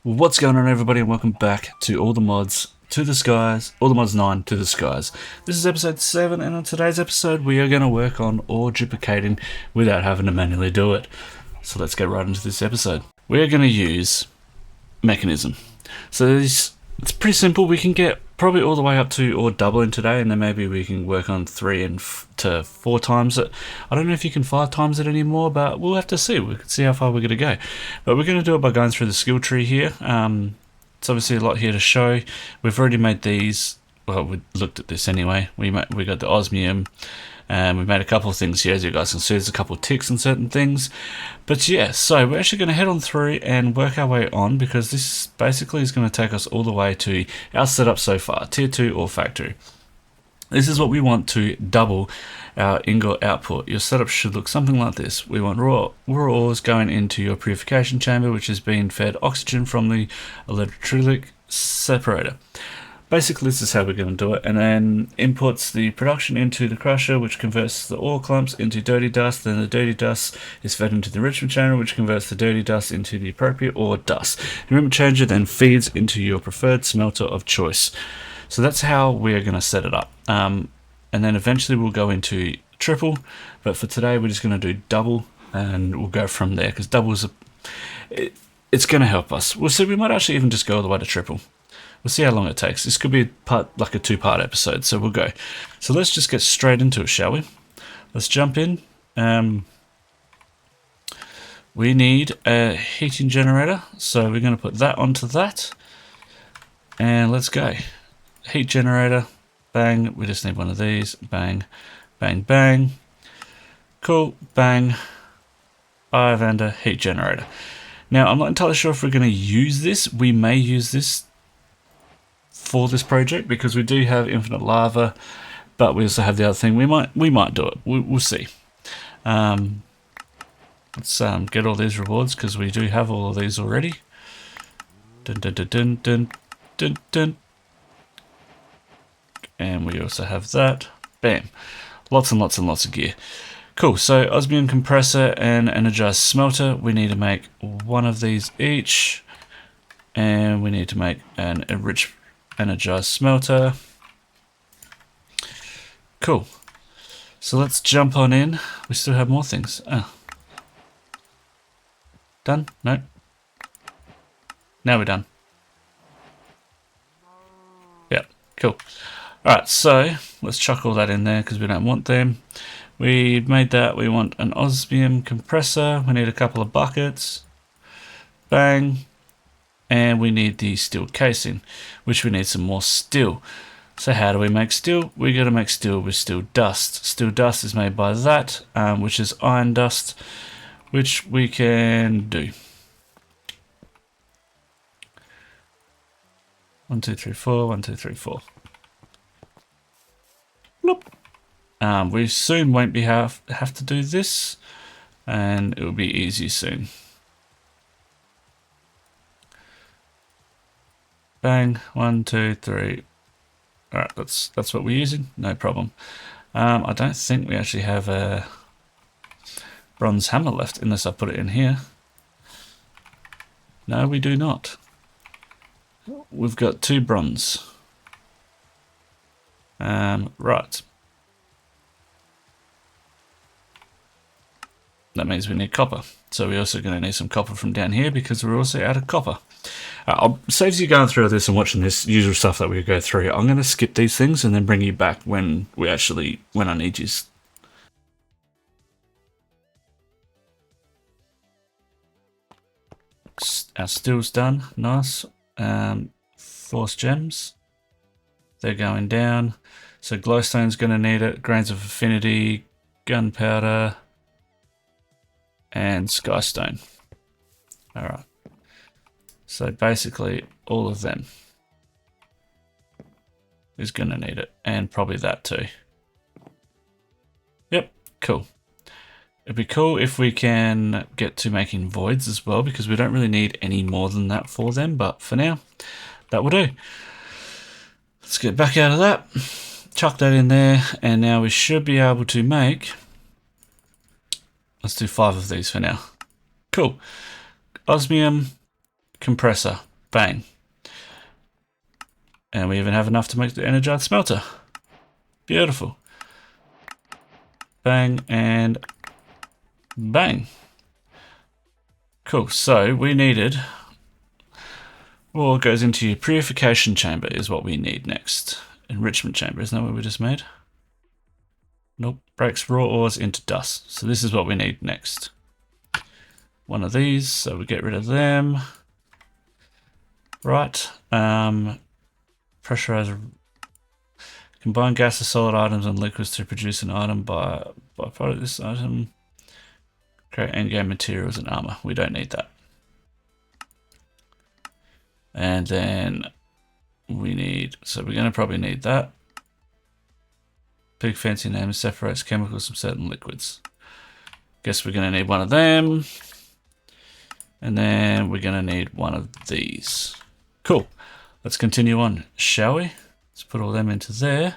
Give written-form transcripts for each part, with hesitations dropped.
What's going on, everybody, and welcome back to All the Mods to the Skies, All the Mods 9 to the Skies. This is episode 7, and on today's episode we are going to work on ore duplicating without having to manually do it. So let's get right into this episode. We are going to use Mechanism. So it's pretty simple. We can get probably all the way up to ore doubling today, and then maybe we can work on 3 to 4 times it. I don't know if you can 5 times it anymore, but we'll have to see. We can see how far we're going to go. But we're going to do it by going through the skill tree here. It's obviously a lot here to show. We've already made these. Well, we looked at this anyway. We got the osmium. We've made a couple of things here, as you guys can see. There's a couple of ticks on certain things. But yeah, so we're actually going to head on through and work our way on, because this basically is going to take us all the way to our setup so far, Tier 2 ore factory. This is what we want to double our ingot output. Your setup should look something like this. We want raw ores going into your purification chamber, which is being fed oxygen from the electrolytic separator. Basically, this is how we're going to do it, and then inputs the production into the crusher, which converts the ore clumps into dirty dust. Then the dirty dust is fed into the enrichment chamber, which converts the dirty dust into the appropriate ore dust. The enrichment chamber then feeds into your preferred smelter of choice. So that's how we're going to set it up. And then eventually we'll go into triple, but for today we're just going to do double, and we'll go from there, because double is it's going to help us. We'll see. We might actually even just go all the way to triple. We'll see how long it takes. This could be like a 2-part episode, so we'll go. So let's just get straight into it, shall we? Let's jump in. We need a heating generator, so we're going to put that onto that. And let's go. Heat generator, bang. We just need one of these. Bang, bang, bang. Cool, bang. I've and a heat generator. Now, I'm not entirely sure if we're going to use this. We may use this for this project, because we do have infinite lava, but we also have the other thing. We might do it. We'll see. Let's get all these rewards, because we do have all of these already. Dun, dun, dun, dun, dun, dun, dun. And we also have that. Bam. Lots and lots and lots of gear. Cool. So osmium compressor and energized smelter. We need to make one of these each, and we need to make an enriched energized smelter. Cool. So let's jump on in. We still have more things. Oh. Done? No. Now we're done. Yeah, cool. Alright, so let's chuck all that in there, because we don't want them. We made that. We want an osmium compressor. We need a couple of buckets. Bang. And we need the steel casing, which we need some more steel. So how do we make steel? We got to make steel with steel dust. Steel dust is made by that, which is iron dust, which we can do. 1, 2, 3, 4. 1, 2, 3, 4. Bloop. We soon won't be have to do this, and it will be easy soon. Bang, 1, 2, 3. Alright, that's what we're using, no problem. I don't think we actually have a bronze hammer left, unless I put it in here. No, we do not. We've got 2 bronze. Right. That means we need copper. So we're also going to need some copper from down here, because we're also out of copper. Saves you going through this and watching this usual stuff that we go through. I'm going to skip these things and then bring you back when I need you. Our steel's done. Nice. Force gems. They're going down. So glowstone's going to need it. Grains of affinity, gunpowder, and skystone. Alright. So basically all of them is going to need it, and probably that too. Yep, cool. It'd be cool if we can get to making voids as well, because we don't really need any more than that for them, but for now, that will do. Let's get back out of that, chuck that in there, and now we should be able to make, let's do 5 of these for now. Cool. Osmium compressor. Bang. And we even have enough to make the energized smelter. Beautiful. Bang and bang. Cool, so we needed, well, it goes into your purification chamber is what we need next. Enrichment chamber, isn't that what we just made? Nope, breaks raw ores into dust. So this is what we need next. One of these, so we get rid of them. Right, pressurize, combine gases, solid items, and liquids to produce an item by product this item. Create endgame materials and armor. We don't need that. And then we need, so we're going to probably need that. Big fancy name separates chemicals from certain liquids. Guess we're going to need one of them. And then we're going to need one of these. Cool. Let's continue on, shall we? Let's put all them into there.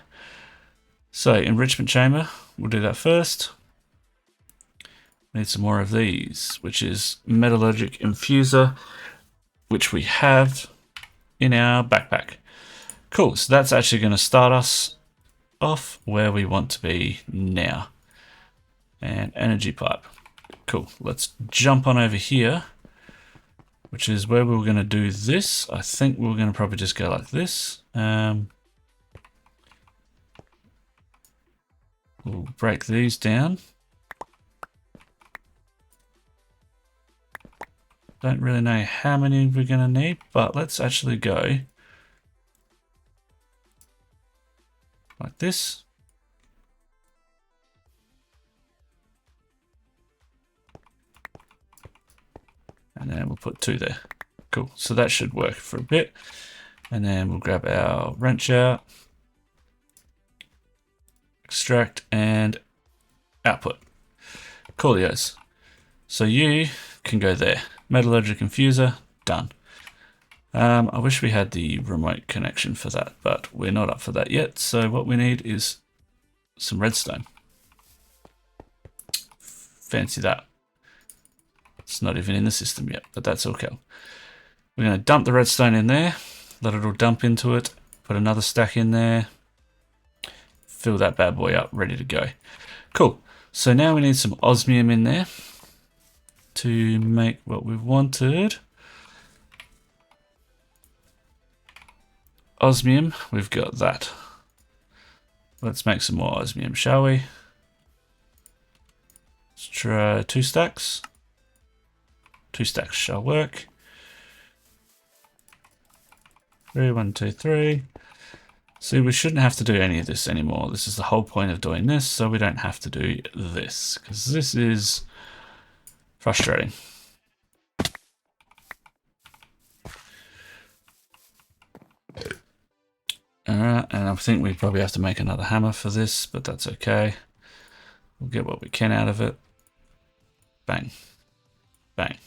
So, enrichment chamber, we'll do that first. Need some more of these, which is metallurgic infuser, which we have in our backpack. Cool, so that's actually going to start us off where we want to be now. And energy pipe. Cool, let's jump on over here, which is where we were going to do this. I think we're going to probably just go like this. We'll break these down. Don't really know how many we're going to need, but let's actually go like this. And then we'll put 2 there. Cool, so that should work for a bit. And then we'll grab our wrench out, extract, and output. Coolios. So you can go there. Metallurgic infuser, done. I wish we had the remote connection for that, but we're not up for that yet. So what we need is some redstone. Fancy that. It's not even in the system yet, but that's okay. We're going to dump the redstone in there, let it all dump into it, put another stack in there, fill that bad boy up, ready to go. Cool. So now we need some osmium in there to make what we've wanted. Osmium, we've got that. Let's make some more osmium, shall we? Let's try 2 stacks. 2 stacks shall work. 3, 1, 2, 3. See, we shouldn't have to do any of this anymore. This is the whole point of doing this, so we don't have to do this, because this is frustrating. Alright, and I think we probably have to make another hammer for this, but that's okay. We'll get what we can out of it. Bang. Bang.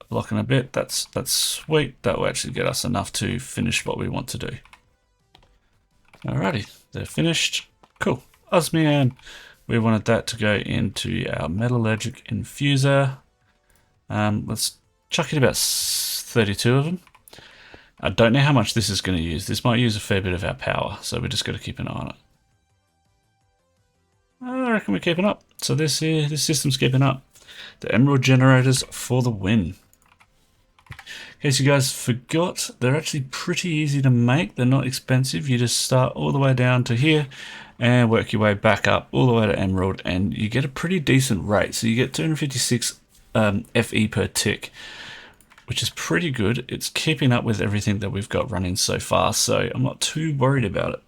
Blocking a bit, that's sweet. That will actually get us enough to finish what we want to do. Alrighty, they're finished. Cool. Osmium. We wanted that to go into our metallurgic infuser. Let's chuck in about 32 of them. I don't know how much this is going to use. This might use a fair bit of our power, so we just got to keep an eye on it. I reckon we're keeping up. So this system's keeping up. The emerald generators for the win. In case you guys forgot, they're actually pretty easy to make. They're not expensive. You just start all the way down to here and work your way back up all the way to emerald, and you get a pretty decent rate. So you get 256 FE per tick, which is pretty good. It's keeping up with everything that we've got running so far, so I'm not too worried about it.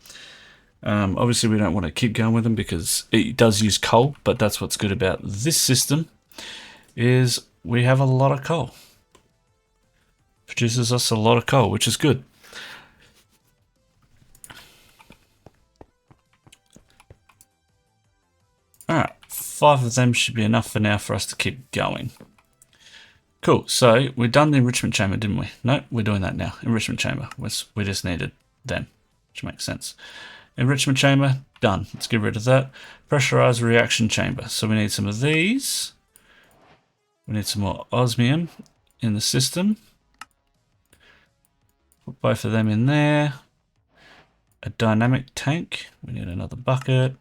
Obviously, we don't want to keep going with them because it does use coal, but that's what's good about this system, is we have a lot of coal. Produces us a lot of coal, which is good. Alright, 5 of them should be enough for now for us to keep going. Cool, so we've done the enrichment chamber, didn't we? No, we're doing that now. Enrichment chamber, we just needed them, which makes sense. Enrichment chamber, done. Let's get rid of that. Pressurized reaction chamber. So we need some of these. We need some more osmium in the system. Put both of them in there. A dynamic tank. We need another bucket.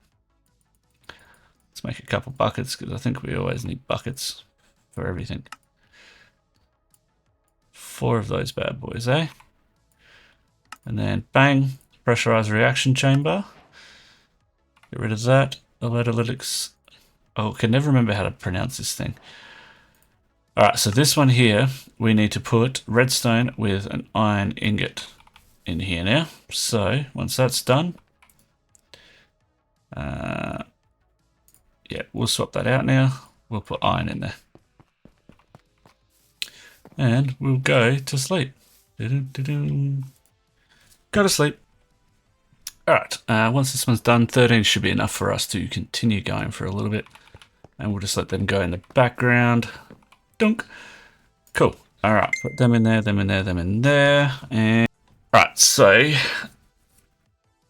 Let's make a couple buckets because I think we always need buckets for everything. 4 of those bad boys, eh? And then bang, pressurized reaction chamber. Get rid of that. Electrolytics. Oh, I can never remember how to pronounce this thing. Alright, so this one here, we need to put redstone with an iron ingot in here now. So once that's done, yeah, we'll swap that out now. We'll put iron in there. And we'll go to sleep. Go to sleep. Alright, once this one's done, 13 should be enough for us to continue going for a little bit. And we'll just let them go in the background. Dunk. Cool. Alright, put them in there, them in there, them in there. And alright, so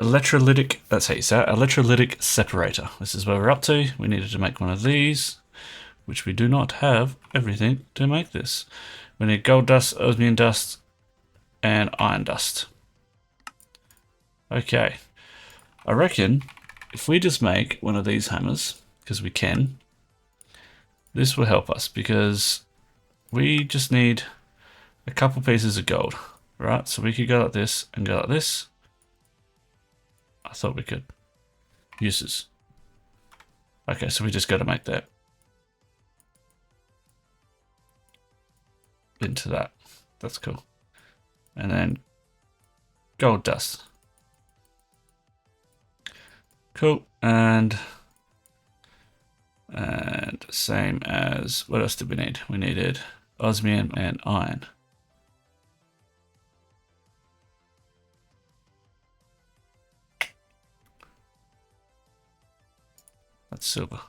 electrolytic, that's how you say it, electrolytic separator. This is where we're up to. We needed to make one of these, which we do not have everything to make this. We need gold dust, osmium dust, and iron dust. Okay. I reckon if we just make one of these hammers, because we can, this will help us because we just need a couple pieces of gold, right? So we could go like this and go like this. I thought we could. Uses. Okay, so we just got to make that into that. That's cool. And then gold dust. Cool. And same as, what else did we need? We needed osmium and iron. That's silver.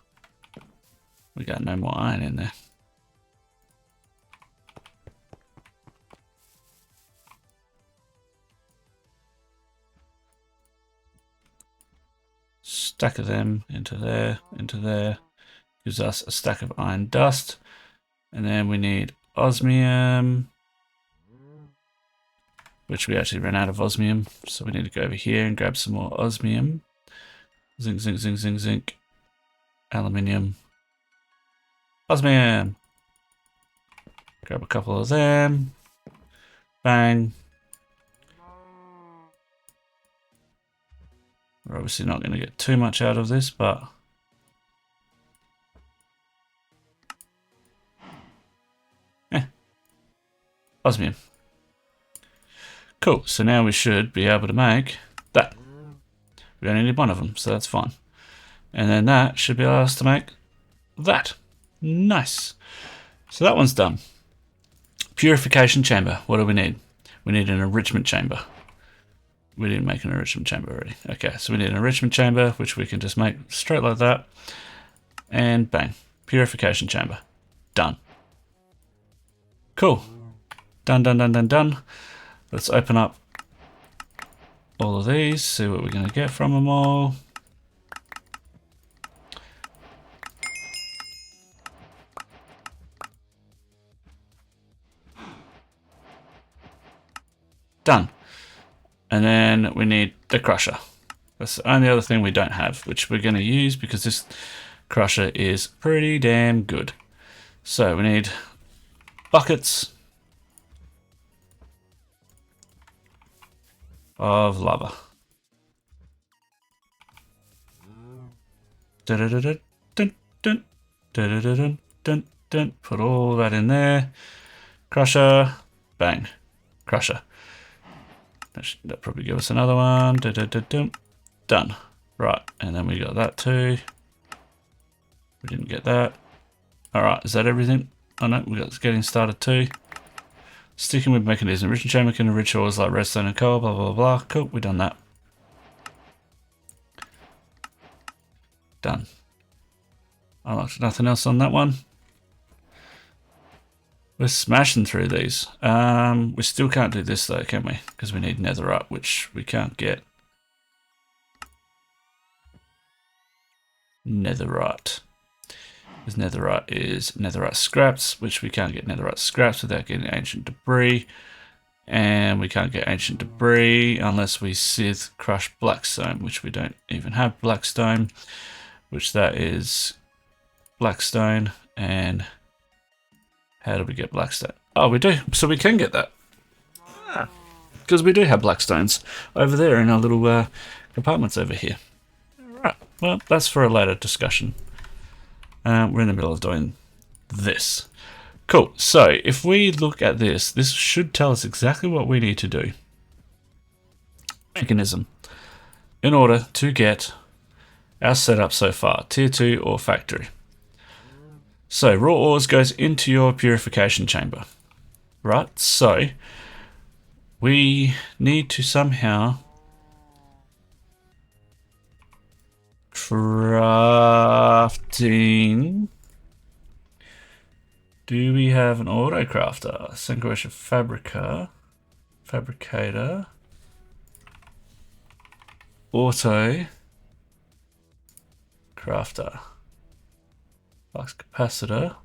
We got no more iron in there. Stack of them into there, into there. Gives us a stack of iron dust. And then we need osmium, which we actually ran out of osmium. So we need to go over here and grab some more osmium. Zinc, zinc, zinc, zinc, zinc. Aluminium. Osmium. Grab a couple of them. Bang. We're obviously not going to get too much out of this, but osmium. Cool, so now we should be able to make that. We only need one of them, so that's fine. And then that should be able to make that. Nice. So that one's done. Purification chamber. What do we need? We need an enrichment chamber. We didn't make an enrichment chamber already. Okay, so we need an enrichment chamber, which we can just make straight like that. And bang. Purification chamber. Done. Cool. Done, done, done, done, done. Let's open up all of these, see what we're going to get from them all. Done. And then we need the crusher. That's the only other thing we don't have, which we're going to use because this crusher is pretty damn good. So we need buckets of lava. Put all that in there. Crusher. Bang. Crusher. That probably give us another one. Done. Right, and then we got that too. We didn't get that. Alright, is that everything? Oh no, we got getting started too. Sticking with mechanism. Enrichment chamber can enrich ores like redstone and coal, blah, blah, blah. Cool, we've done that. Done. Unlocked. Nothing else on that one. We're smashing through these. We still can't do this though, can we? Because we need netherite, which we can't get. Netherite. Because netherite is netherite scraps, which we can't get netherite scraps without getting ancient debris. And we can't get ancient debris unless we sith crush blackstone, which we don't even have blackstone, which that is blackstone. And how do we get blackstone? Oh, we do. So we can get that. Because we do have blackstones over there in our little compartments over here. Right. Well, that's for a later discussion. We're in the middle of doing this. Cool. So if we look at this, this should tell us exactly what we need to do. Mechanism. In order to get our setup so far, tier 2 or factory. So raw ores goes into your purification chamber. Right? So we need to somehow crafting. Do we have an auto crafter? Synchronization fabricator, auto crafter, flux capacitor.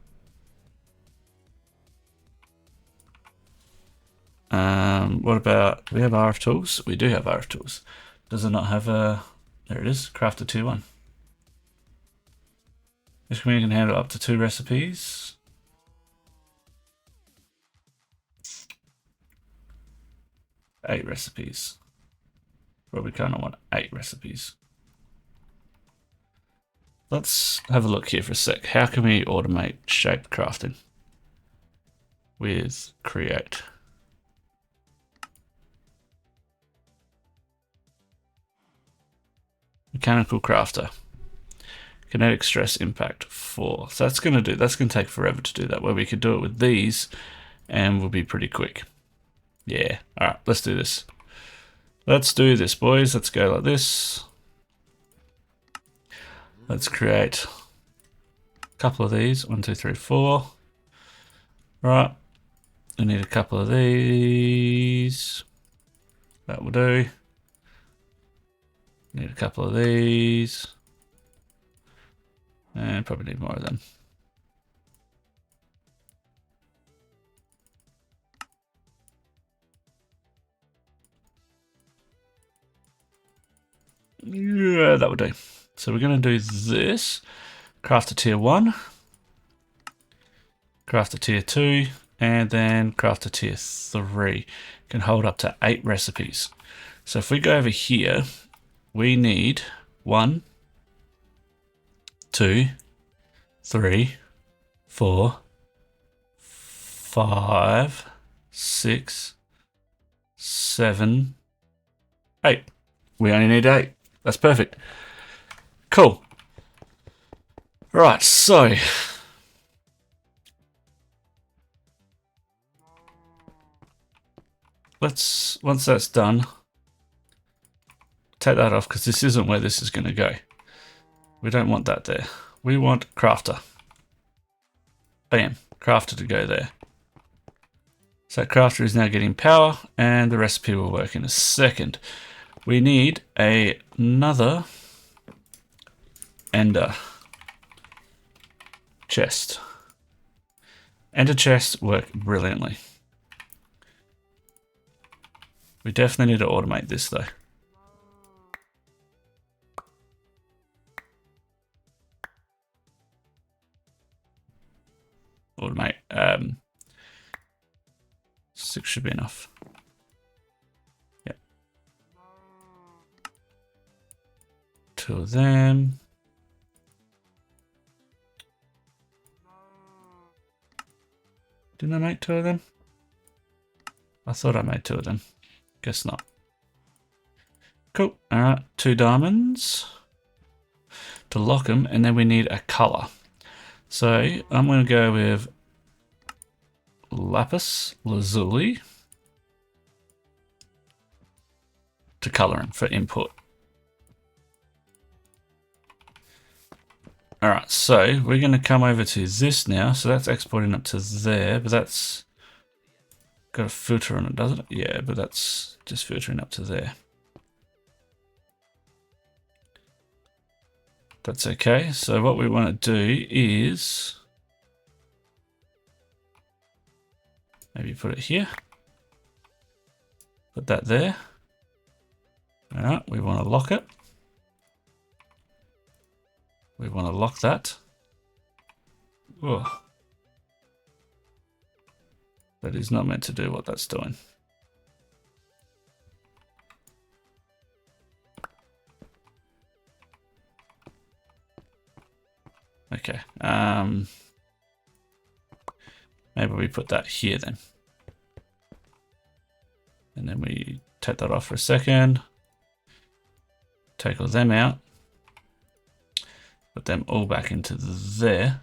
What about, do we have RF tools? We do have RF tools. Does it not have a, there it is, crafter 2-1. This computer can handle up to 2 recipes. Eight recipes. But we kind of want 8 recipes. Let's have a look here for a sec. How can we automate shape crafting? With create. Mechanical crafter. Kinetic stress impact 4. So that's going to take forever to do that. Where we could do it with these and we'll be pretty quick. Yeah. Alright, let's do this. Let's do this, boys. Let's go like this. Let's create a couple of these. 1, 2, 3, 4. Right. We need a couple of these. That will do. Need a couple of these. And probably need more of them. Yeah, that would do. So we're going to do this. Craft a tier 1. Craft a tier 2. And then craft a tier 3. Can hold up to 8 recipes. So if we go over here, we need 1, 2, 3, 4, 5, 6, 7, 8. We only need 8. That's perfect. Cool. Right, so let's, once that's done, take that off because this isn't where this is going to go. We don't want that there. We want crafter. Bam, crafter to go there. So crafter is now getting power and the recipe will work in a second. We need another ender chest. Ender chests work brilliantly. We definitely need to automate this though. Automate. 6 should be enough. Yeah. 2 of them. Didn't I make 2 of them? I thought I made 2 of them. Guess not. Cool. Alright, 2 diamonds to lock them, and then we need a color. So I'm going to go with lapis lazuli to coloring for input. Alright, so we're going to come over to this now. So that's exporting up to there, but that's got a filter on it, doesn't it? Yeah, but that's just filtering up to there. That's okay. So what we want to do is maybe put it here. Put that there. All right, we want to lock it. We want to lock that. Oh. That is not meant to do what that's doing. Okay. Maybe we put that here then. And then we take that off for a second. Take all them out. Put them all back into there.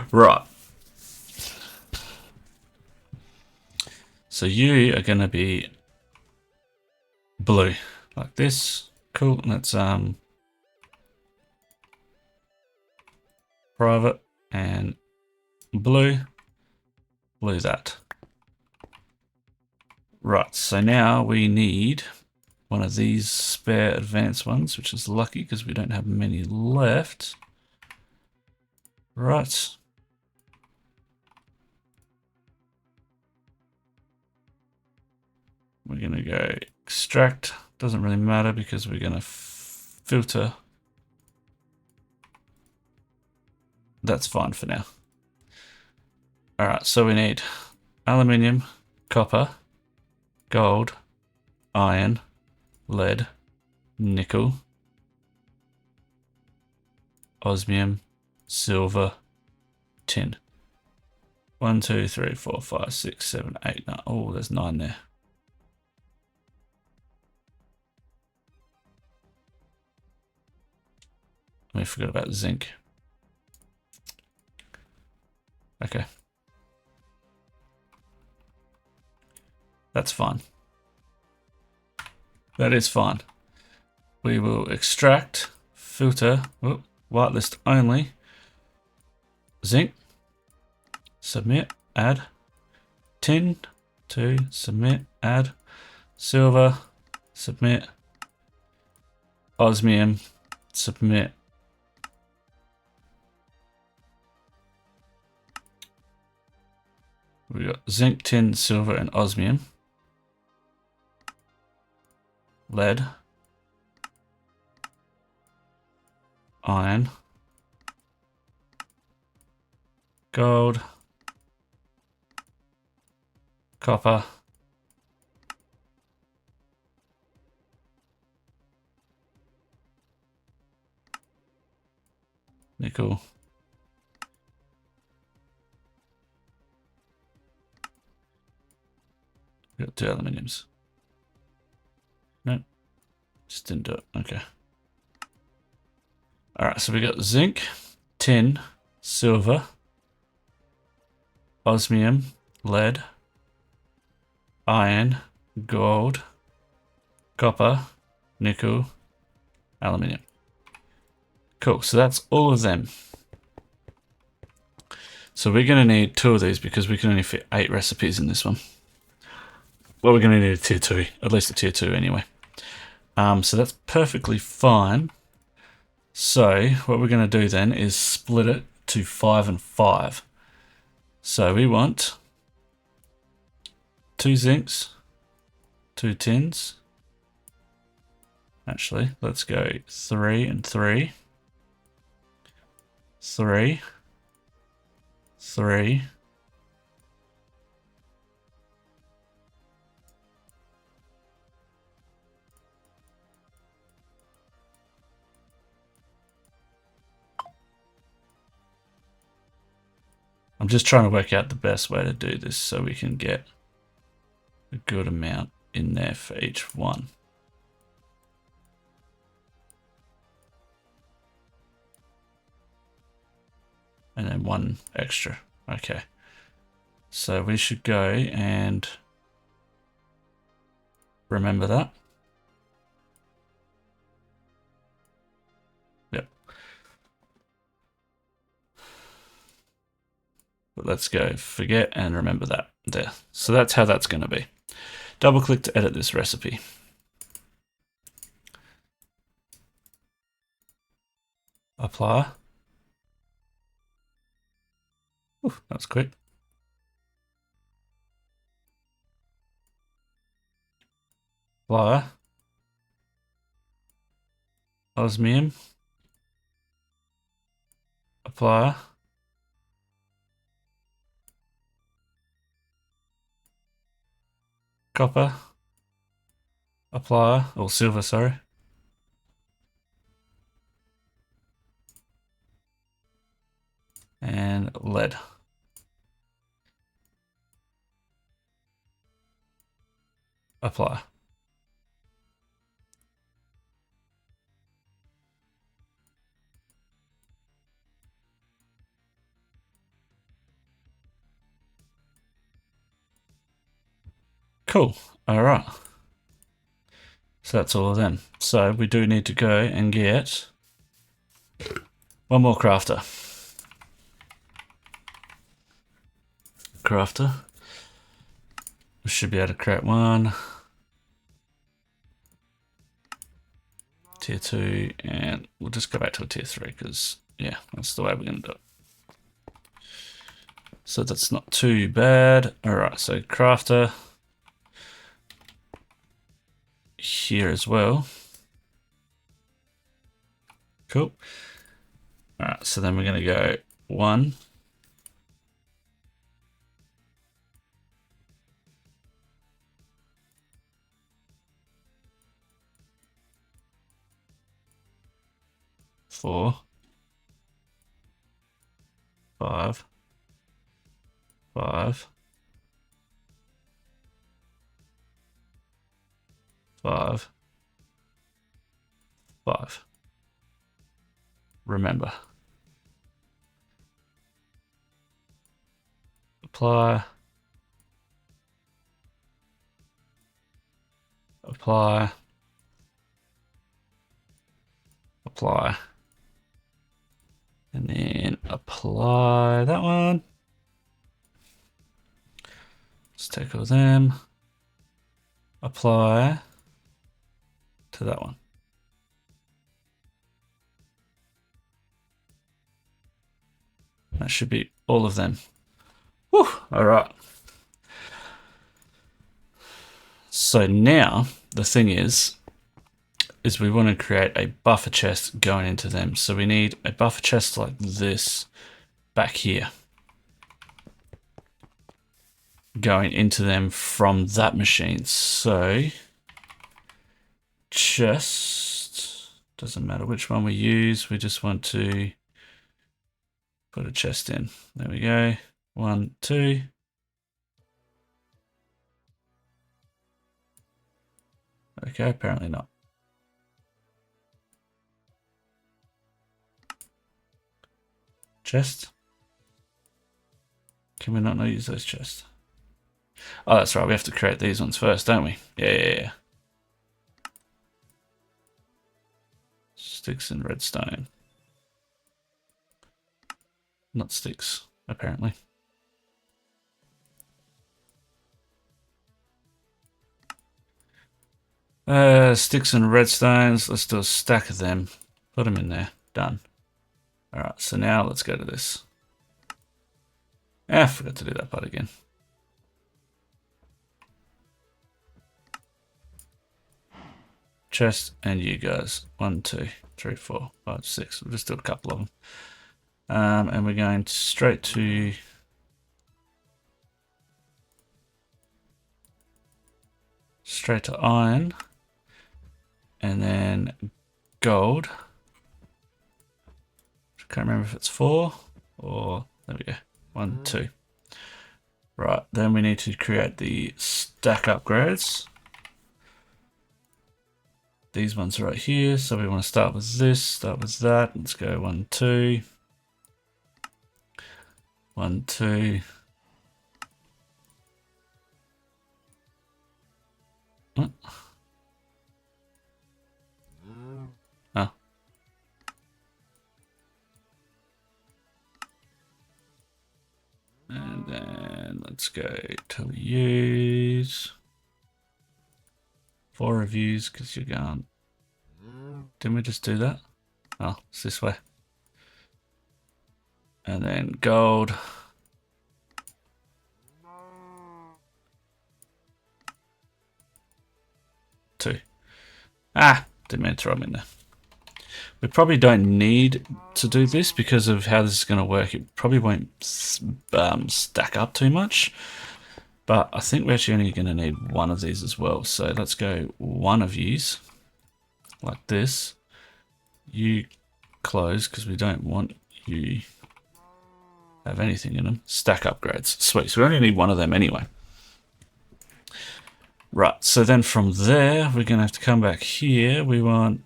Right. So you are going to be blue, like this. Cool. And that's private and blue. Blue that. Right. So now we need one of these spare advanced ones, which is lucky because we don't have many left. Right. We're going to go extract. Doesn't really matter because we're going to filter. That's fine for now. All right, so we need aluminium, copper, gold, iron, lead, nickel, osmium, silver, tin. 1, 2, 3, 4, 5, 6, 7, 8, 9. Oh, there's 9 there. We forgot about zinc. Okay. That's fine. That is fine. We will extract, filter, whitelist only, zinc, submit, add, tin, 2, submit, add, silver, submit, osmium, submit. We got zinc, tin, silver, and osmium. Lead, iron, gold, copper, nickel, we got 2 aluminiums. Nope, just didn't do it. Okay. All right, so we got zinc, tin, silver, osmium, lead, iron, gold, copper, nickel, aluminium. Cool, so that's all of them. So we're going to need 2 of these because we can only fit 8 recipes in this one. Well, we're going to need a tier 2, at least a tier 2 anyway. So that's perfectly fine. So what we're going to do then is split it to 5 and 5. So we want 2 zincs, 2 tins. Actually, let's go 3 and 3. 3. 3. I'm just trying to work out the best way to do this so we can get a good amount in there for each one. And then 1 extra. Okay. So we should go and remember that. Yep. But let's go forget and remember that there. So that's how that's going to be. Double click to edit this recipe. Apply. Ooh, that was quick. Apply. Osmium. Apply. Copper. Apply. Or silver, sorry. And lead. Apply. Cool. All right. So that's all of them. So we do need to go and get one more crafter. We should be able to create one. Tier 2, and we'll just go back to a tier 3 because, yeah, that's the way we're going to do it. So that's not too bad. Alright, so crafter here as well. Cool. Alright, so then we're going to go 1. Four, 5, 5, 5, 5. Remember. Apply. Apply. Apply. And then apply that one. Let's take all of them. Apply to that one. That should be all of them. Whew, all right. So now the thing is we want to create a buffer chest going into them. So we need a buffer chest like this back here, going into them from that machine. So chest, doesn't matter which one we use, we just want to put a chest in. There we go. 1, 2. Okay, apparently not. Chest. Can we not use those chests? Oh, that's right. We have to create these ones first, don't we? Yeah. Sticks and redstone. Not sticks, apparently. Sticks and redstones. Let's do a stack of them. Put them in there. Done. Alright, so now let's go to this. I forgot to do that part again. Chest and you guys. 1, 2, 3, 4, 5, 6. We'll just do a couple of them. And we're going straight to iron. And then gold. Can't remember if it's 4 or there we go. 1, 2. Right, then we need to create the stack upgrades. These ones are right here, so we want to start with this, start with that. Let's go 1, 2. 1, 2. Oh. Oh. And then let's go to use 4 reviews because you're going. Didn't we just do that? Oh, it's this way. And then gold. 2. Ah, didn't mean to throw them in there. We probably don't need to do this because of how this is going to work. It probably won't stack up too much. But I think we're actually only going to need one of these as well. So let's go one of these, like this. You close, because we don't want you have anything in them. Stack upgrades. Sweet. So we only need one of them anyway. Right. So then from there, we're going to have to come back here. We want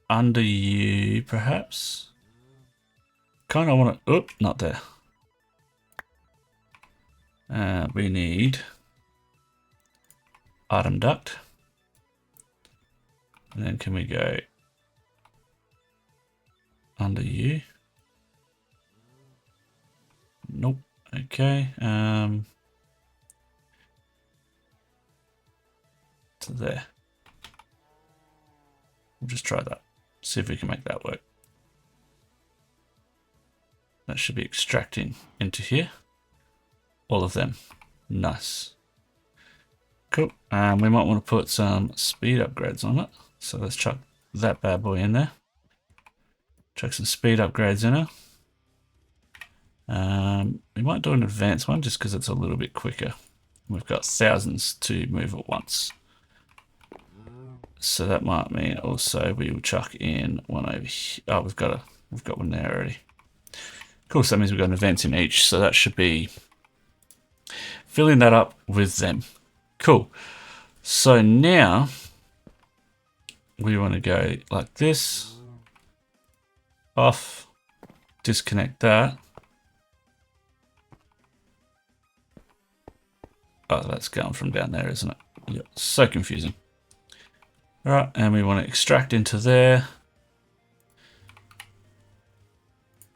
under you, perhaps. Kind of want to... Oh, not there. We need item duct. And then can we go under you? Nope. Okay. To there. We'll just try that. See if we can make that work. That should be extracting into here. All of them. Nice. Cool. We might want to put some speed upgrades on it. So let's chuck that bad boy in there. Chuck some speed upgrades in it. We might do an advanced one just because it's a little bit quicker. We've got thousands to move at once. So that might mean also we will chuck in one over here. Oh, we've got one there already. Cool, so that means we've got an advance in each. So that should be filling that up with them. Cool. So now we want to go like this. Off. Disconnect that. Oh, that's going from down there, isn't it? Yep, so confusing. All right, and we want to extract into there.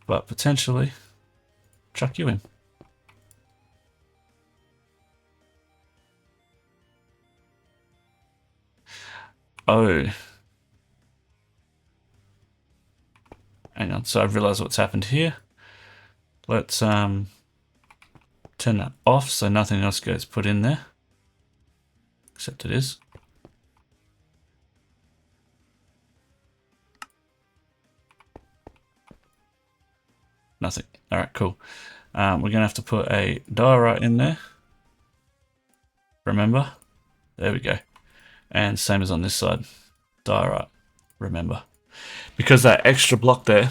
But potentially chuck you in. Oh. Hang on, so I've realized what's happened here. Let's turn that off so nothing else gets put in there. Except it is. Nothing. Alright, cool. We're going to have to put a diorite in there. Remember? There we go. And same as on this side. Diorite. Remember. Because that extra block there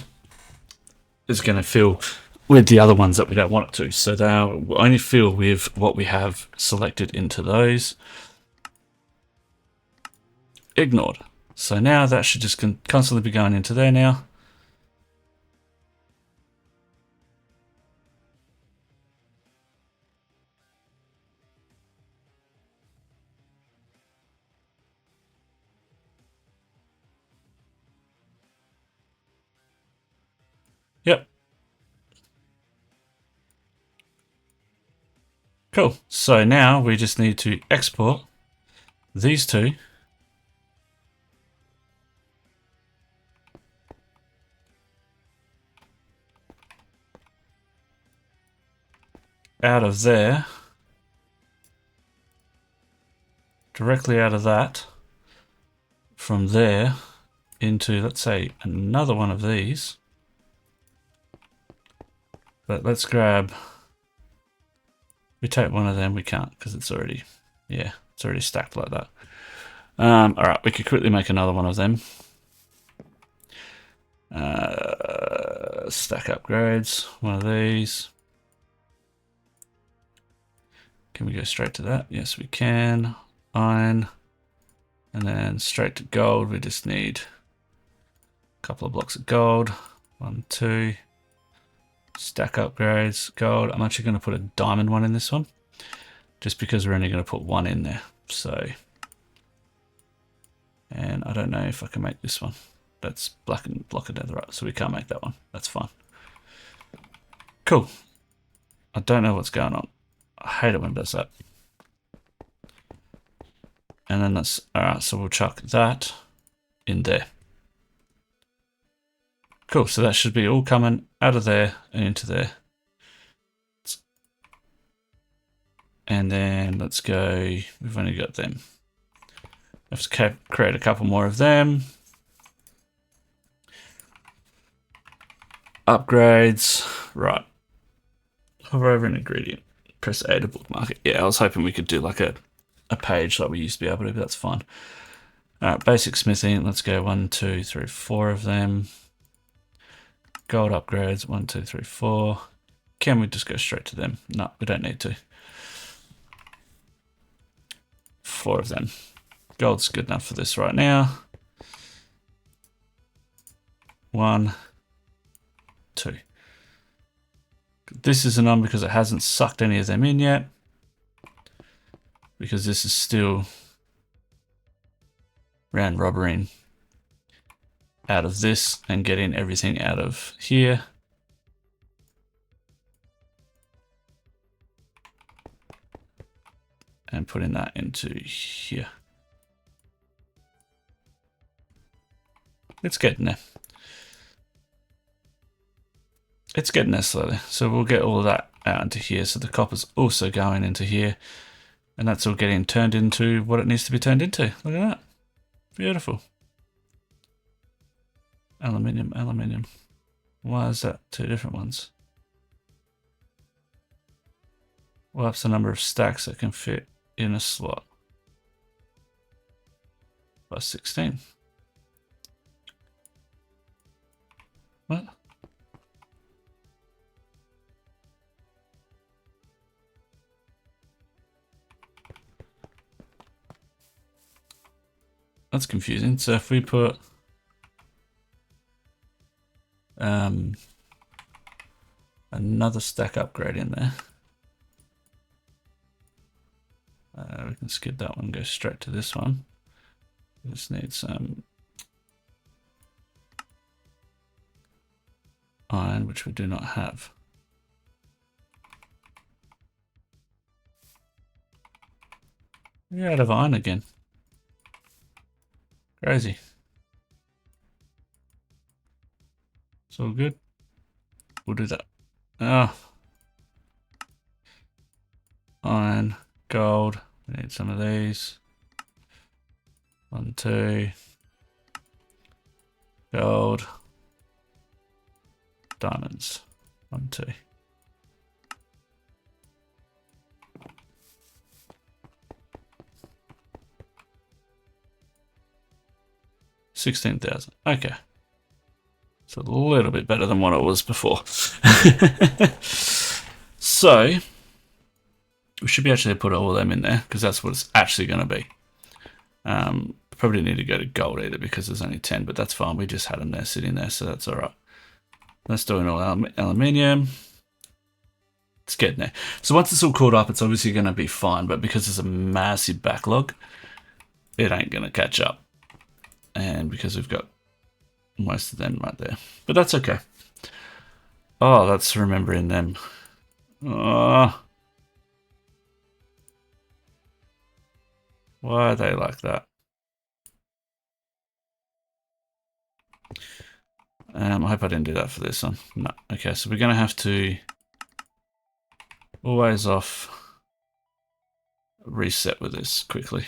is going to fill with the other ones that we don't want it to. So they'll only fill with what we have selected into those. Ignored. So now that should just constantly be going into there now. Yep. Cool. So now we just need to export these two out of there, directly out of that, from there into, let's say, another one of these. But let's grab, we take one of them, we can't because it's already, yeah, it's already stacked like that. All right, we could quickly make another one of them. Stack upgrades, one of these. Can we go straight to that? Yes, we can. Iron. And then straight to gold, we just need a couple of blocks of gold. 1, 2. Stack upgrades, gold. I'm actually going to put a diamond one in this one. Just because we're only going to put one in there. So, and I don't know if I can make this one. That's black and block of netherite, so we can't make that one. That's fine. Cool. I don't know what's going on. I hate it when it does that. And then that's, alright, so we'll chuck that in there. Cool, so that should be all coming out of there and into there. And then let's go, we've only got them. Have to create a couple more of them. Upgrades, right. Hover over an ingredient, press A to bookmark it. Yeah, I was hoping we could do like a page like we used to be able to, but that's fine. Alright, basic smithing, let's go 1, 2, 3, 4 of them. Gold upgrades, 1, 2, 3, 4. Can we just go straight to them? No, we don't need to. 4 of them. Gold's good enough for this right now. 1, 2. This is a none because it hasn't sucked any of them in yet. Because this is still round robbering out of this and getting everything out of here. And putting that into here. It's getting there. It's getting there slowly. So we'll get all of that out into here. So the copper's also going into here. And that's all getting turned into what it needs to be turned into. Look at that. Beautiful. Aluminium, aluminium. Why is that 2 different ones? Well, that's the number of stacks that can fit in a slot. By 16. What? That's confusing. So if we put another stack upgrade in there, we can skip that one, go straight to this one. We just need some iron, which we do not have. We're out of iron again. Crazy. It's all good. We'll do that. Iron, gold. We need some of these. 1, 2. Gold. Diamonds. 1, 2. $16,000. Okay. It's a little bit better than what it was before. So, we should be actually put all of them in there because that's what it's actually going to be. Probably need to go to gold either because there's only 10, but that's fine. We just had them there sitting there, so that's all right. Let's do it all aluminium. It's getting there. So once it's all caught up, it's obviously going to be fine, but because there's a massive backlog, it ain't going to catch up. And because we've got most of them right there. But that's okay. Oh, that's remembering them. Oh. Why are they like that? I hope I didn't do that for this one. No. Okay, so we're going to have to always off reset with this quickly.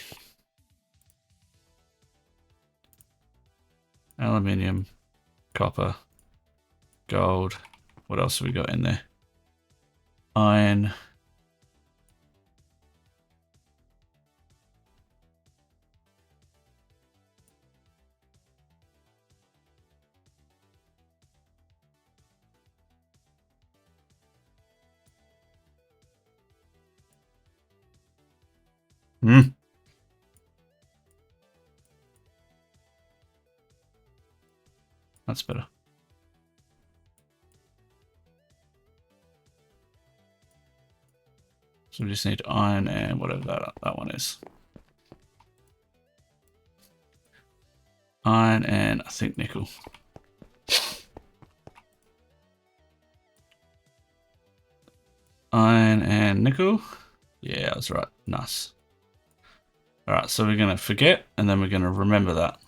Aluminium, copper, gold. What else have we got in there? Iron. That's better. So we just need iron and whatever that one is. Iron and I think nickel. Iron and nickel. Yeah, I was right. Nice. Alright, so we're going to forget and then we're going to remember that.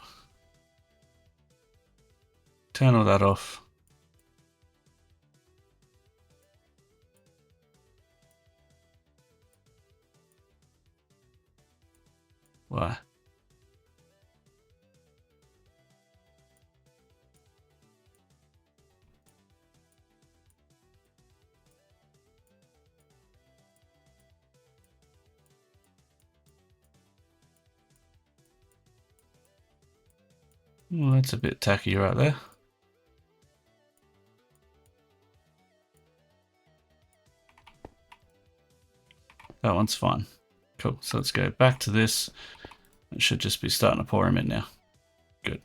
Turn all that off. Why? Well, that's a bit tacky right there. That one's fine. Cool. So let's go back to this. It should just be starting to pour him in now. Good.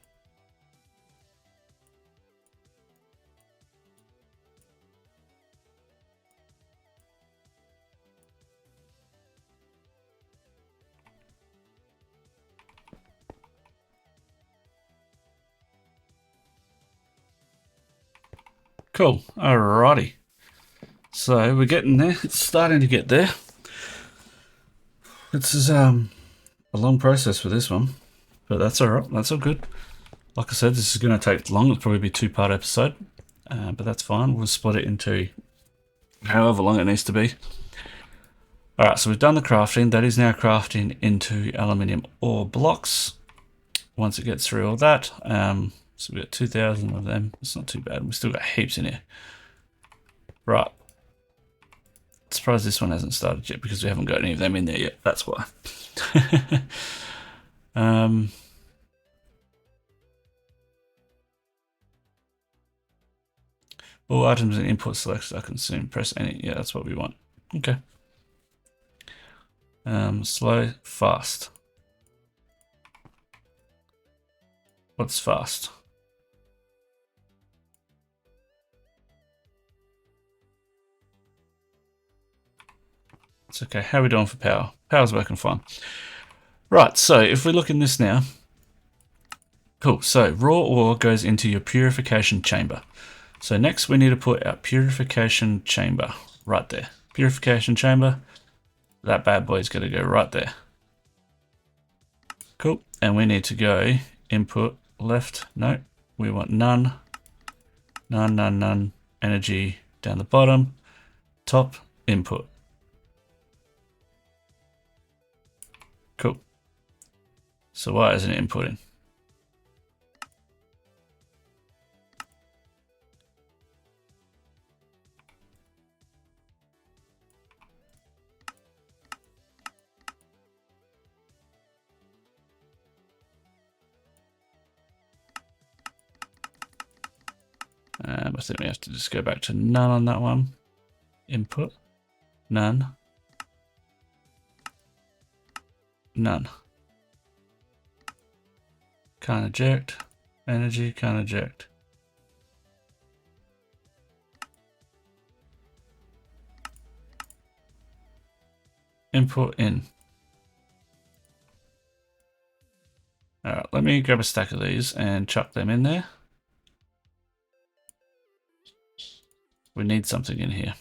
Cool. Alrighty. So we're getting there. It's starting to get there. This is a long process for this one, but that's alright. That's all good. Like I said, this is going to take long. It'll probably be a 2-part episode, but that's fine. We'll split it into however long it needs to be. Alright, so we've done the crafting. That is now crafting into aluminium ore blocks. Once it gets through all that, so we've got 2,000 of them. It's not too bad. We've still got heaps in here. Right. Surprised this one hasn't started yet because we haven't got any of them in there yet. That's why. All items and input selected are consumed. Press any. Yeah, that's what we want. Okay. Slow, fast. What's fast? It's okay. How are we doing for power? Power's working fine. Right, so if we look in this now. Cool, so raw ore goes into your purification chamber. So next we need to put our purification chamber right there. Purification chamber. That bad boy's going to go right there. Cool, and we need to go input left. No, we want none. None, none, none. Energy down the bottom. Top, input. Cool. So why isn't it inputting? I think we have to just go back to none on that one. Input. None. None. Can't eject. Energy, can't eject. Input in. Alright, let me grab a stack of these and chuck them in there. We need something in here.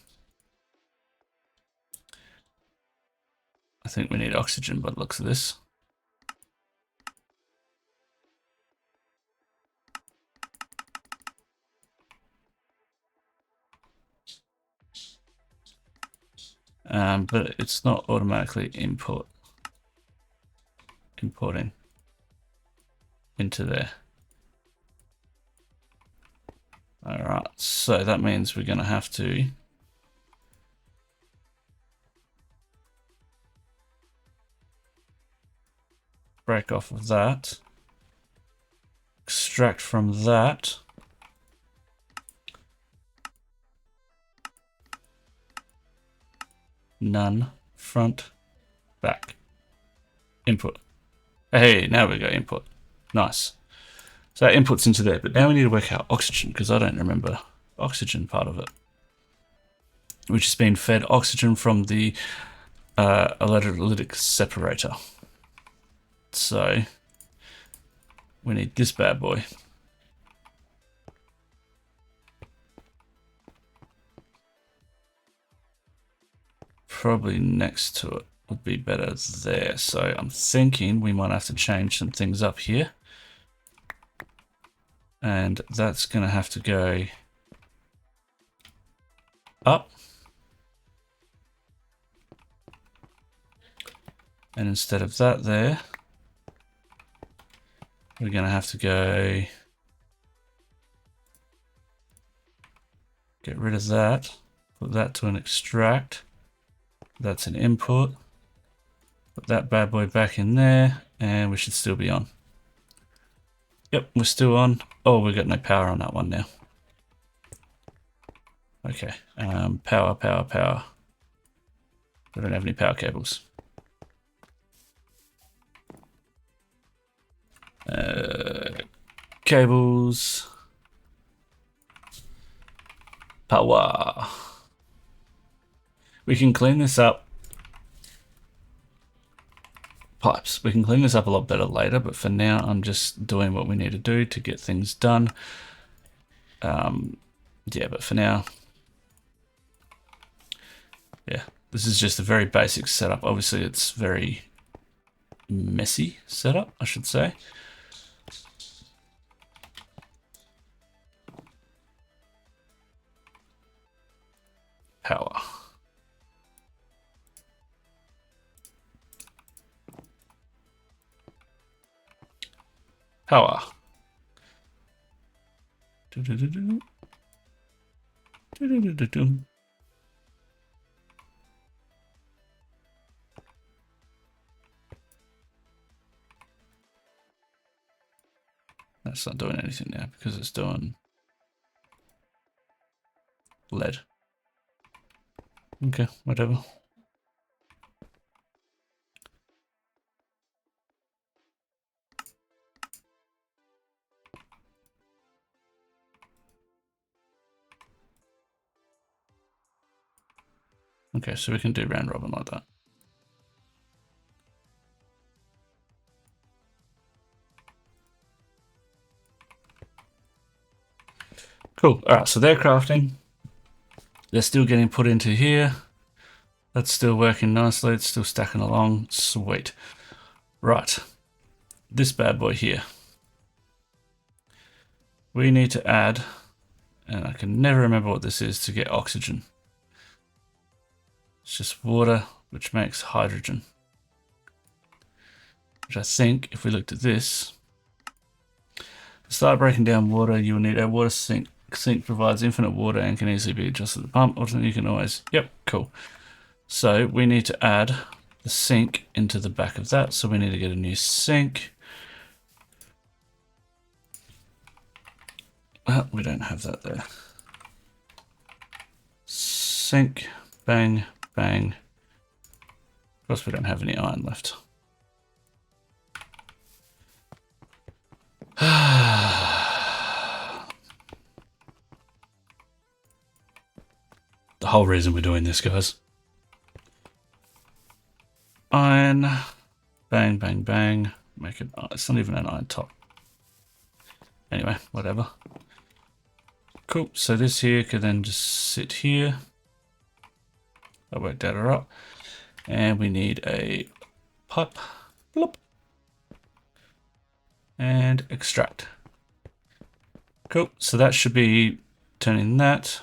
I think we need oxygen by the looks of this. But it's not automatically importing into there. Alright, so that means we're going to have to break off of that, extract from that, none, front, back, input. Hey, now we go input. Nice. So that inputs into there, but now we need to work out oxygen because I don't remember oxygen part of it, which is being fed oxygen from the electrolytic separator. So we need this bad boy. Probably next to it would be better there. So I'm thinking we might have to change some things up here. And that's going to have to go up. And instead of that there, we're going to have to go get rid of that, put that to an extract. That's an input. Put that bad boy back in there, and we should still be on. Yep, we're still on. Oh, we've got no power on that one now. Okay, power. We don't have any power cables. Cables. Power. We can clean this up. Pipes. We can clean this up a lot better later, but for now I'm just doing what we need to do to get things done. Yeah, but for now, yeah, this is just a very basic setup. Obviously it's very messy setup, I should say. Power. Power. That's not doing anything now because it's doing lead. Okay, whatever. Okay, so we can do round robin like that. Cool. All right, so they're crafting. They're still getting put into here. That's still working nicely. It's still stacking along. Sweet. Right. This bad boy here. We need to add, and I can never remember what this is to get oxygen. It's just water, which makes hydrogen. Which I think, if we looked at this, to start breaking down water, you will need a water sink. Sink provides infinite water and can easily be adjusted at the pump. Alternately, you can always, yep, cool. So we need to add the sink into the back of that. So we need to get a new sink. Well, we don't have that there. Sink, bang, bang. Of course, we don't have any iron left. The whole reason we're doing this, guys. Iron, bang, bang, bang. Make it, it's not even an iron top. Anyway, whatever. Cool, so this here could then just sit here. I worked that up. And we need a pipe. Bloop. And extract. Cool, so that should be turning that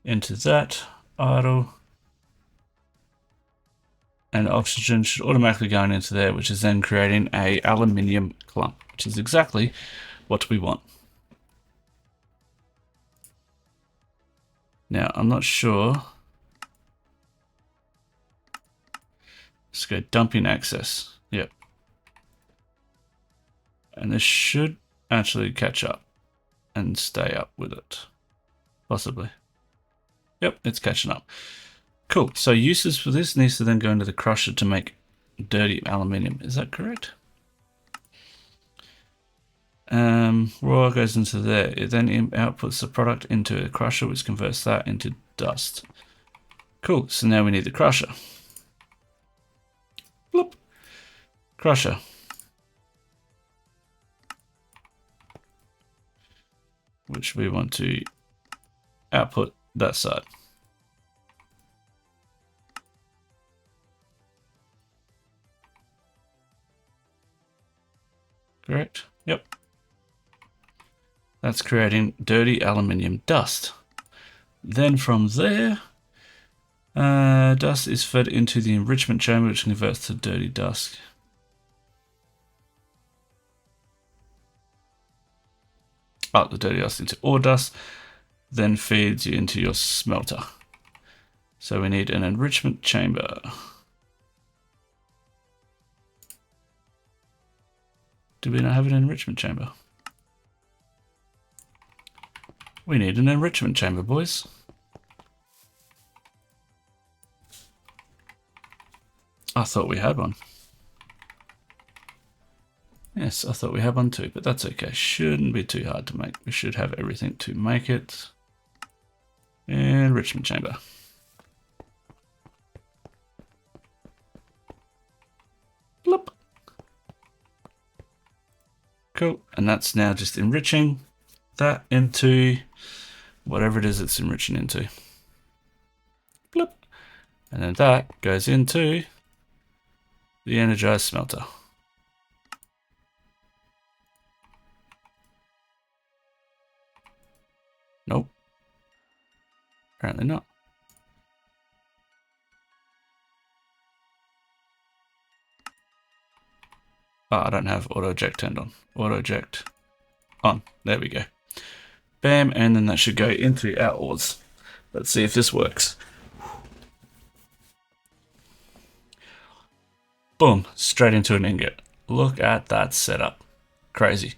into that, idle. And oxygen should automatically go into there, which is then creating a aluminium clump, which is exactly what we want. Now, I'm not sure. Let's go dumping access. Yep. And this should actually catch up and stay up with it. Possibly. Yep, it's catching up. Cool. So uses for this needs to then go into the crusher to make dirty aluminium. Is that correct? Raw goes into there. It then outputs the product into a crusher, which converts that into dust. Cool. So now we need the crusher. Bloop. Crusher. Which we want to output that side. Correct? Yep. That's creating dirty aluminium dust. Then from there, dust is fed into the enrichment chamber, which converts to dirty dust. the dirty dust into ore dust, then feeds you into your smelter. So we need an enrichment chamber. Do we not have an enrichment chamber? We need an enrichment chamber, boys. I thought we had one. Yes, I thought we had one too, but that's okay. Shouldn't be too hard to make. We should have everything to make it. Enrichment chamber. Bloop. Cool. And that's now just enriching that into whatever it is it's enriching into. Bloop. And then that goes into the energized smelter. Nope. Apparently not. Oh, I don't have auto eject turned on. Auto eject on. There we go. Bam, and then that should go into our ores. Let's see if this works. Boom, straight into an ingot. Look at that setup. Crazy.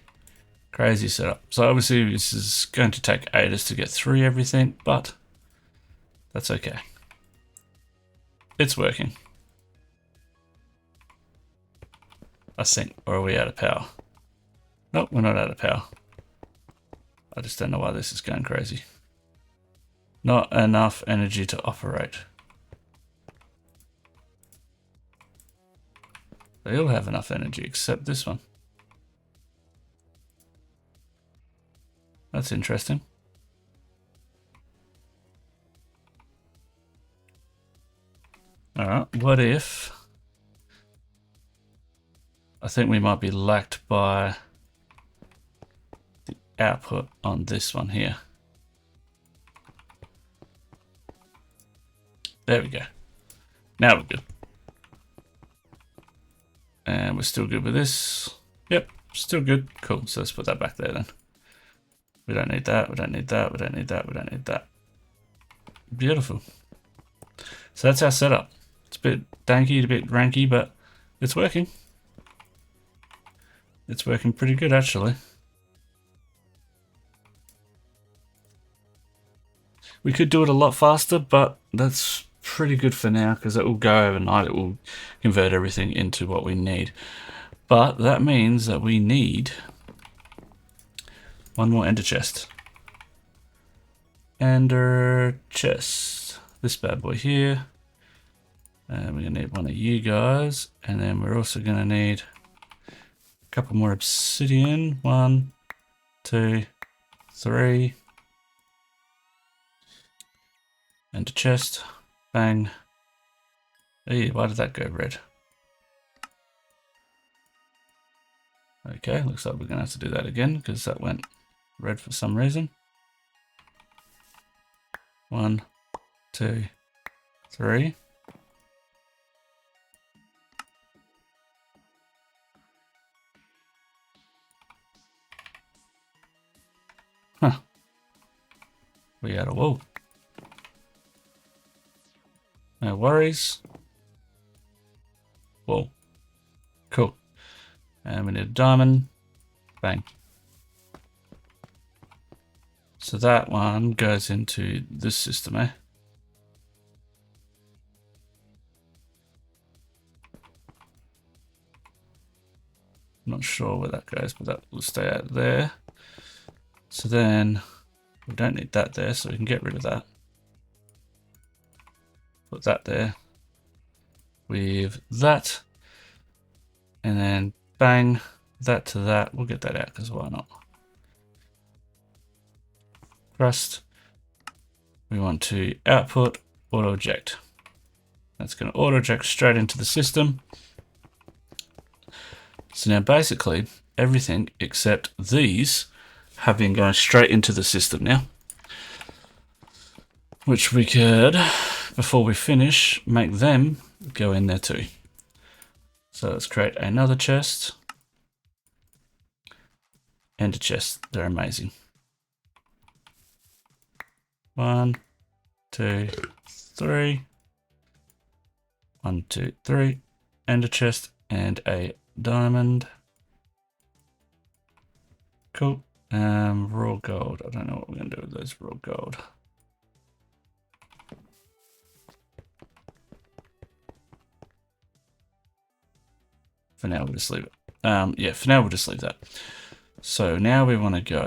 Crazy setup. So obviously this is going to take ages to get through everything, but that's okay. It's working. I think. Or are we out of power? Nope, we're not out of power. I just don't know why this is going crazy. Not enough energy to operate. They all have enough energy except this one. That's interesting. Alright, what if... I think we might be lacked by the output on this one here. There we go. Now we're good. And we're still good with this. Yep, still good. Cool, so let's put that back there then. We don't need that, we don't need that, we don't need that, we don't need that. Beautiful. So that's our setup. It's a bit danky, a bit ranky, but it's working. It's working pretty good, actually. We could do it a lot faster, but that's pretty good for now because it will go overnight. It will convert everything into what we need. But that means that we need one more ender chest. Ender chest. This bad boy here. And we're going to need one of you guys. And then we're also going to need a couple more obsidian. 1, 2, 3. Ender chest. Bang. Hey, why did that go red? Okay, looks like we're going to have to do that again because that went red for some reason. 1, 2, 3. Huh. We had a wall. No worries. Whoa. Cool. And we need a diamond. Bang. So that one goes into this system, eh? Not sure where that goes, but that will stay out there. So then we don't need that there, so we can get rid of that. Put that there with that, and then bang that to that. We'll get that out because why not? Crust. We want to output auto eject. That's going to auto eject straight into the system. So now basically everything except these have been going straight into the system now, which we could, before we finish, make them go in there too. So let's create another chest. Ender chest, they're amazing. 1, 2, 3. 1, 2, 3. And a chest and a diamond. Cool. Raw gold. I don't know what we're going to do with those raw gold. For now, we'll just leave it. Yeah, for now, we'll just leave that. So now we want to go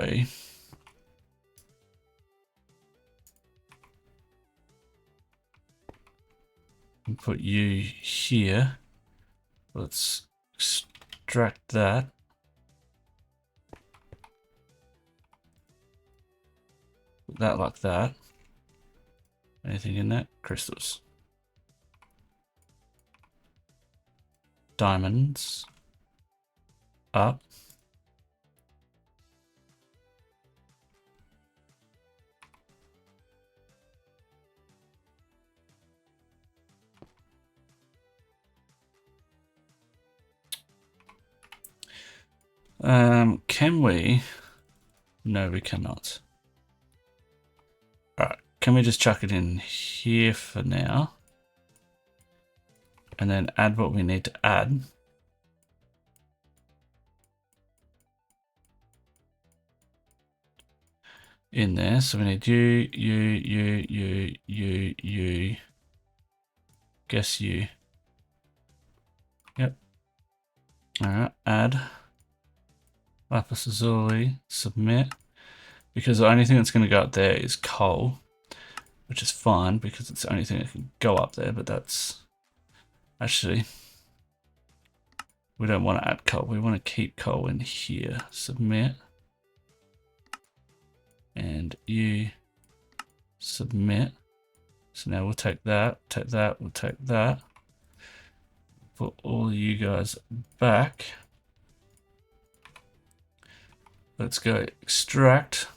and put you here. Let's extract that. Put that like that. Anything in that? Crystals. Diamonds. Up. Can we? No, we cannot. Alright, can we just chuck it in here for now? And then add what we need to add. In there. So we need you. Guess you. Yep. Alright, add. Lapis lazuli, submit. Because the only thing that's going to go up there is coal, which is fine because it's the only thing that can go up there, but that's actually, we don't want to add coal. We want to keep coal in here. Submit. And you submit. So now we'll take that, we'll take that. Put all of you guys back. Let's go extract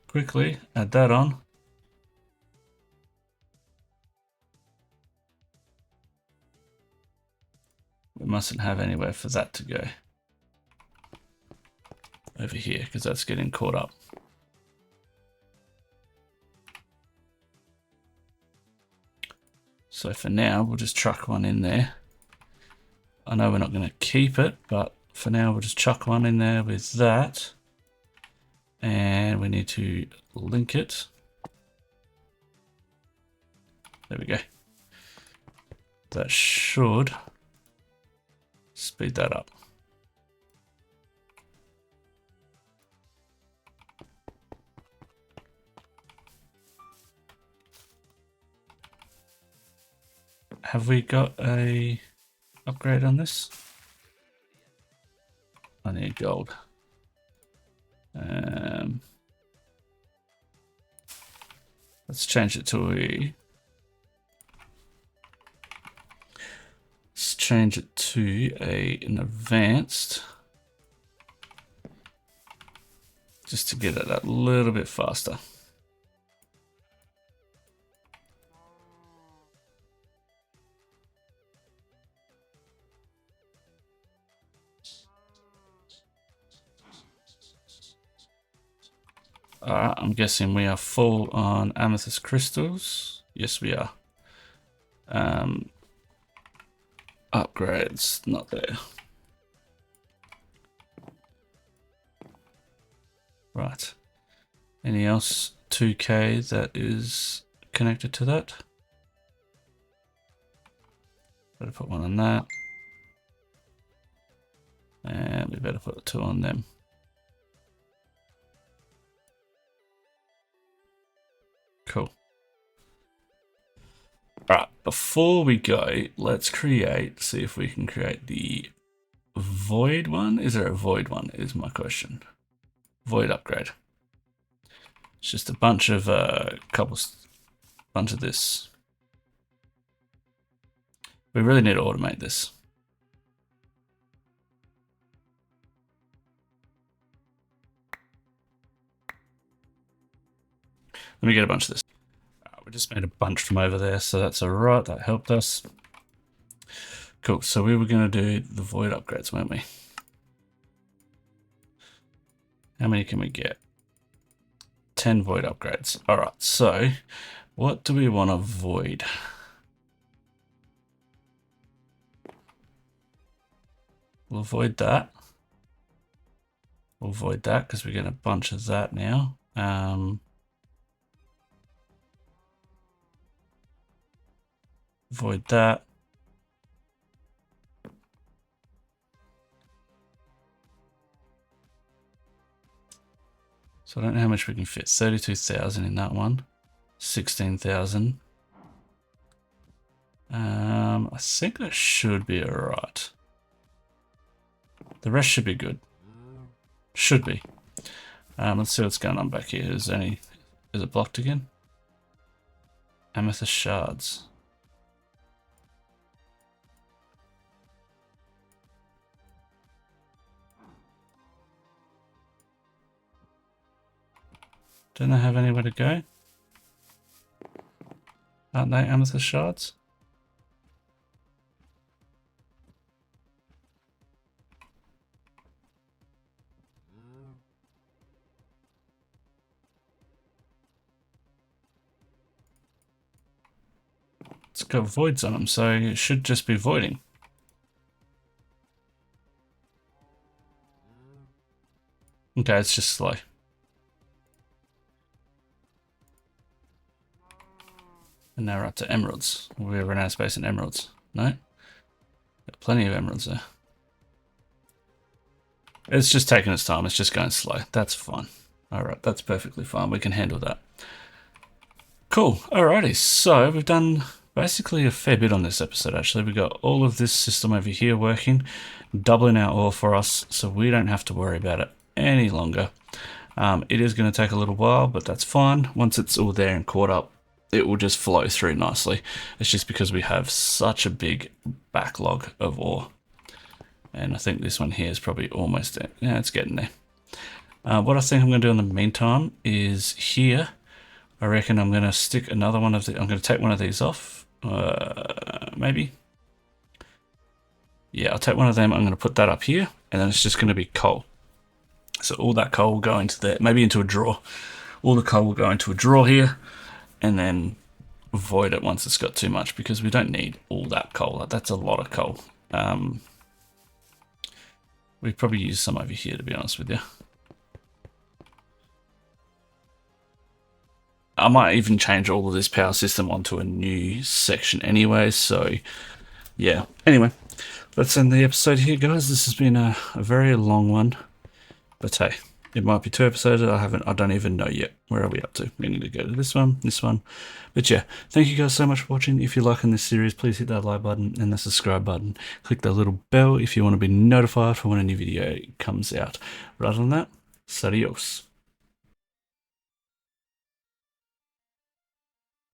quickly, add that on. We mustn't have anywhere for that to go. Over here, because that's getting caught up. So for now, we'll just chuck one in there. I know we're not going to keep it, but for now, we'll just chuck one in there with that. And we need to link it. There we go. That should speed that up. Have we got a upgrade on this? I need gold. Let's change it to a. Let's change it to an advanced, just to get it a little bit faster. Alright, I'm guessing we are full on amethyst crystals. Yes, we are. Upgrades, not there. Right. Any else 2K that is connected to that? Better put one on that. And we better put 2 on them. Cool. Alright, before we go, let's see if we can create the void one. Is there a void one, is my question. Void upgrade. It's just a bunch of bunch of this. We really need to automate this. Let me get a bunch of this. We just made a bunch from over there, so that's alright. That helped us. Cool. So we were going to do the void upgrades, weren't we? How many can we get? 10 void upgrades. Alright, so what do we want to void? We'll void that. We'll void that because we're getting a bunch of that now. Void that. So I don't know how much we can fit. 32,000 in that one. 16,000. I think that should be alright. The rest should be good. Should be. Let's see what's going on back here. Is it blocked again? Amethyst shards. Don't they have anywhere to go? Aren't they amethyst shards? It's got voids on them, so it should just be voiding. Okay, it's just slow. And now we're up to emeralds. We're running out of space in emeralds. No? Got plenty of emeralds there. It's just taking its time. It's just going slow. That's fine. Alright, that's perfectly fine. We can handle that. Cool. Alrighty, so we've done basically a fair bit on this episode, actually. We've got all of this system over here working, doubling our ore for us, so we don't have to worry about it any longer. It is going to take a little while, but that's fine. Once it's all there and caught up, it will just flow through nicely. It's just because we have such a big backlog of ore. And I think this one here is probably almost there. Yeah, it's getting there. What I think I'm going to do in the meantime is here, I reckon I'm going to stick another one of the, I'm going to take one of these off, maybe. Yeah, I'll take one of them, I'm going to put that up here, and then it's just going to be coal. So all that coal will go into there, maybe into a drawer. All the coal will go into a drawer here, and then void it once it's got too much, because we don't need all that coal. That's a lot of coal. We probably use some over here, to be honest with you. I might even change all of this power system onto a new section anyway, so yeah. Anyway, let's end the episode here, guys. This has been a very long one, but hey, it might be 2 episodes. I don't even know yet. Where are we up to? We need to go to this one. But yeah, thank you guys so much for watching. If you're liking this series, please hit that like button and the subscribe button. Click that little bell if you want to be notified for when a new video comes out. But other than that, adios.